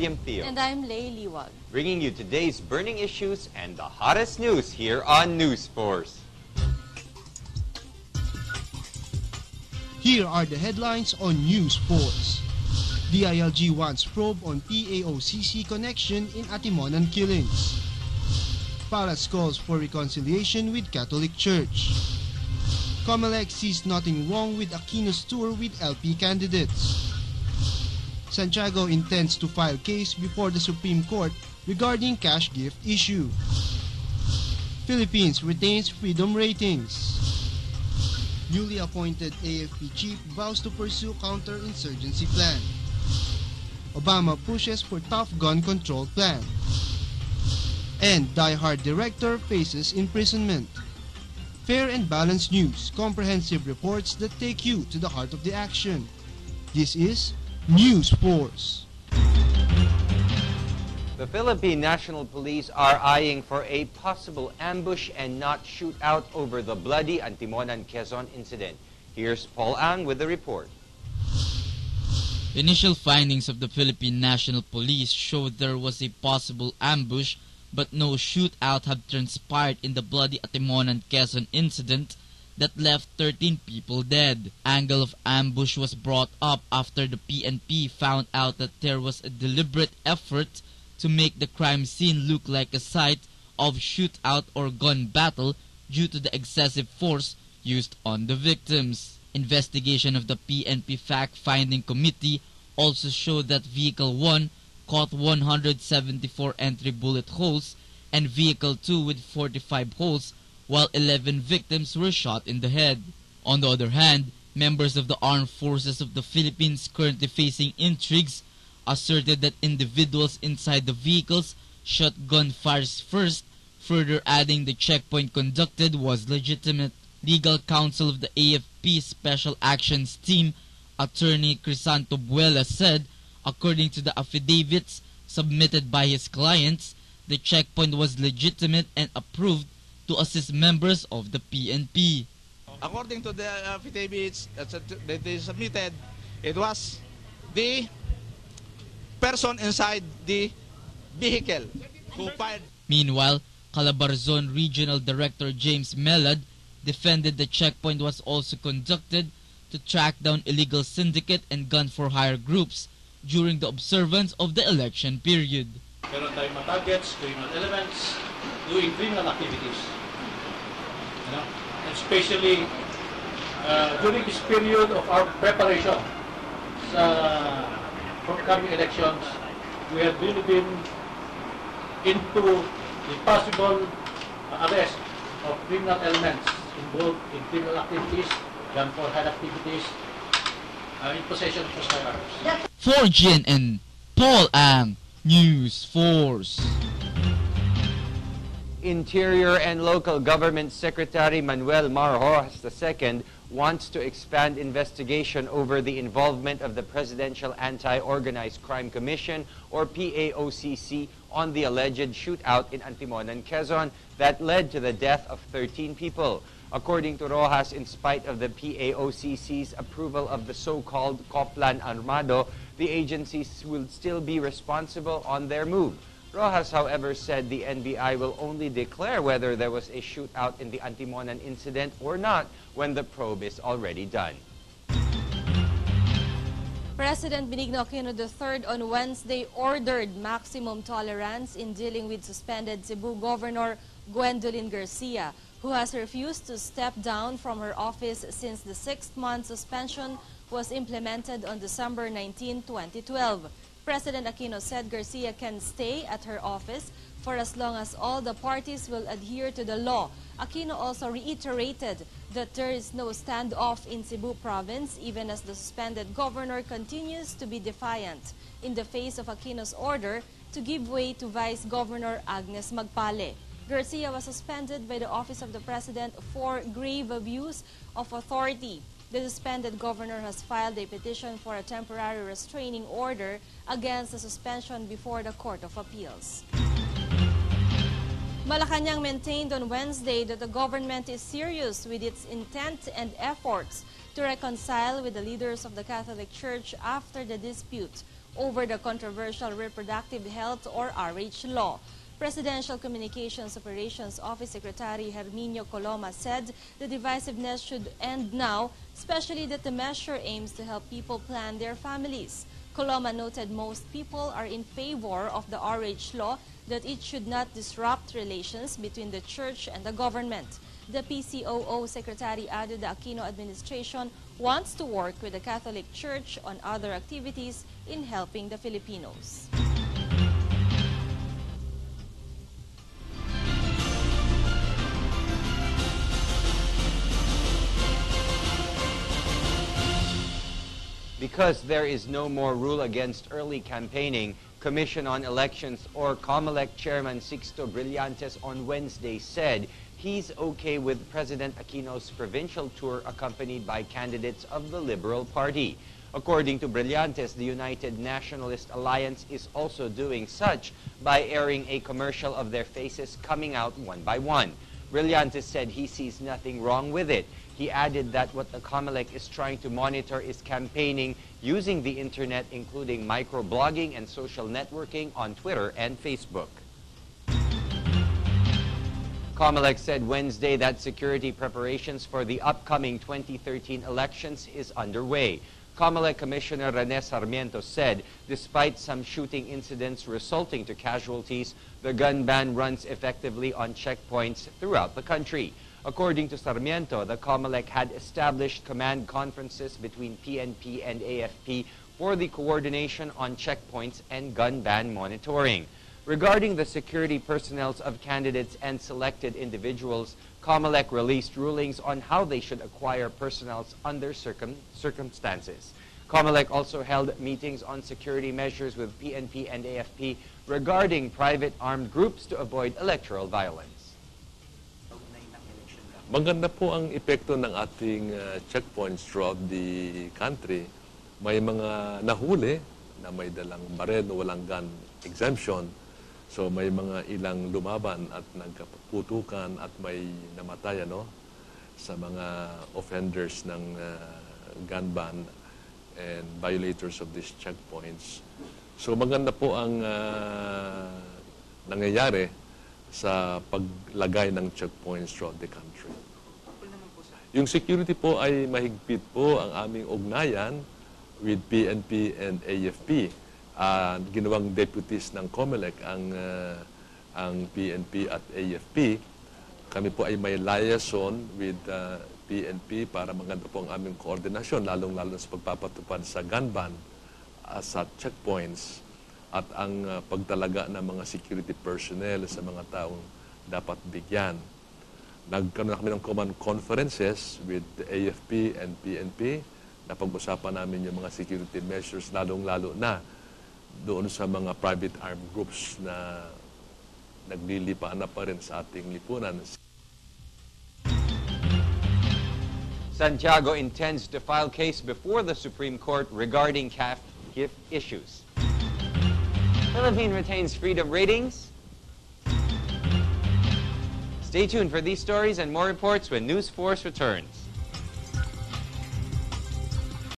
William Theo. And I'm Lay Liwag. Bringing you today's burning issues and the hottest news here on News Force. Here are the headlines on News Force. DILG wants probe on PAOCC connection in Atimonan killings. Palace calls for reconciliation with Catholic Church. Comelec sees nothing wrong with Aquino's tour with LP candidates. Santiago intends to file case before the Supreme Court regarding cash gift issue. Philippines retains freedom ratings. Newly appointed AFP chief vows to pursue counter-insurgency plan. Obama pushes for tough gun control plan. And Die Hard director faces imprisonment. Fair and balanced news, comprehensive reports that take you to the heart of the action. This is News Force. The Philippine National Police are eyeing for a possible ambush and not shootout over the bloody Antimonan, Quezon incident. Here's Paul Ang with the report. Initial findings of the Philippine National Police showed there was a possible ambush, but no shootout had transpired in the bloody Antimonan, Quezon incident that left 13 people dead. Angle of ambush was brought up after the PNP found out that there was a deliberate effort to make the crime scene look like a site of shootout or gun battle due to the excessive force used on the victims. Investigation of the PNP fact-finding committee also showed that Vehicle 1 caught 174 entry bullet holes and Vehicle 2 with 45 holes, while 11 victims were shot in the head. On the other hand, members of the armed forces of the Philippines currently facing intrigues asserted that individuals inside the vehicles shot gunfires first, further adding the checkpoint conducted was legitimate. Legal counsel of the AFP Special Actions Team, Attorney Crisanto Buela, said, according to the affidavits submitted by his clients, the checkpoint was legitimate and approved to assist members of the PNP. According to the affidavits that they submitted, it was the person inside the vehicle who fired. Meanwhile, Calabarzon Regional Director James Melad defended the checkpoint was also conducted to track down illegal syndicate and gun-for-hire groups during the observance of the election period. Meron tayong mga targets, criminal elements, doing criminal activities. And especially during this period of our preparation for coming elections, we have really been into the possible arrest of criminal elements involved in criminal activities, gun-for-hire activities, in possession of firearms. For JAN17, Paul Ang, News Force. Interior and Local Government Secretary Manuel Mar Rojas II wants to expand investigation over the involvement of the Presidential Anti-Organized Crime Commission, or PAOCC, on the alleged shootout in Antimonan, Quezon that led to the death of 13 people. According to Rojas, in spite of the PAOCC's approval of the so-called Coplan Armado, the agencies will still be responsible on their move. Rojas, however, said the NBI will only declare whether there was a shootout in the Antimonan incident or not when the probe is already done. President Benigno Aquino III on Wednesday ordered maximum tolerance in dealing with suspended Cebu Governor Gwendolyn Garcia, who has refused to step down from her office since the 6-month suspension was implemented on December 19, 2012. President Aquino said Garcia can stay at her office for as long as all the parties will adhere to the law. Aquino also reiterated that there is no standoff in Cebu province, even as the suspended governor continues to be defiant in the face of Aquino's order to give way to Vice Governor Agnes Magpale. Garcia was suspended by the Office of the President for grave abuse of authority. The suspended governor has filed a petition for a temporary restraining order against the suspension before the Court of Appeals. Malacanang maintained on Wednesday that the government is serious with its intent and efforts to reconcile with the leaders of the Catholic Church after the dispute over the controversial Reproductive Health or RH law. Presidential Communications Operations Office Secretary Herminio Coloma said the divisiveness should end now, especially that the measure aims to help people plan their families. Coloma noted most people are in favor of the RH law, that it should not disrupt relations between the church and the government. The PCOO Secretary added the Aquino administration wants to work with the Catholic Church on other activities in helping the Filipinos. Because there is no more rule against early campaigning, Commission on Elections or COMELEC Chairman Sixto Brillantes on Wednesday said he's okay with President Aquino's provincial tour accompanied by candidates of the Liberal Party. According to Brillantes, the United Nationalist Alliance is also doing such by airing a commercial of their faces coming out one by one. Brillantes said he sees nothing wrong with it. He added that what the COMELEC is trying to monitor is campaigning using the internet, including microblogging and social networking on Twitter and Facebook. COMELEC said Wednesday that security preparations for the upcoming 2013 elections is underway. COMELEC Commissioner Rene Sarmiento said despite some shooting incidents resulting to casualties, the gun ban runs effectively on checkpoints throughout the country. According to Sarmiento, the COMELEC had established command conferences between PNP and AFP for the coordination on checkpoints and gun ban monitoring. Regarding the security personnel of candidates and selected individuals, COMELEC released rulings on how they should acquire personnel under circumstances. COMELEC also held meetings on security measures with PNP and AFP regarding private armed groups to avoid electoral violence. Maganda po ang epekto ng ating checkpoints throughout the country. May mga nahuli na may dalang baril o walang gun exemption. So may mga ilang lumaban at nagkaputukan at may namatay sa mga offenders ng gun ban and violators of these checkpoints. So maganda po ang nangyayari sa paglagay ng checkpoints throughout the country. Yung security po ay mahigpit po ang aming ugnayan with PNP and AFP. Ginawang deputies ng COMELEC ang PNP at AFP. Kami po ay may liaison with PNP para maganda po ang aming koordinasyon, lalong-lalo sa pagpapatupad sa gun ban sa checkpoints at ang pagtalaga ng mga security personnel sa mga taong dapat bigyan. Nagkaroon na kami ng command conferences with the AFP and PNP. Napag-usapan namin yung mga security measures, lalong-lalo na doon sa mga private armed groups na naglilipaan na pa rin sa ating lipunan. Santiago intends to file case before the Supreme Court regarding CAF gift issues. Philippine retains freedom ratings. Stay tuned for these stories and more reports when News Force returns.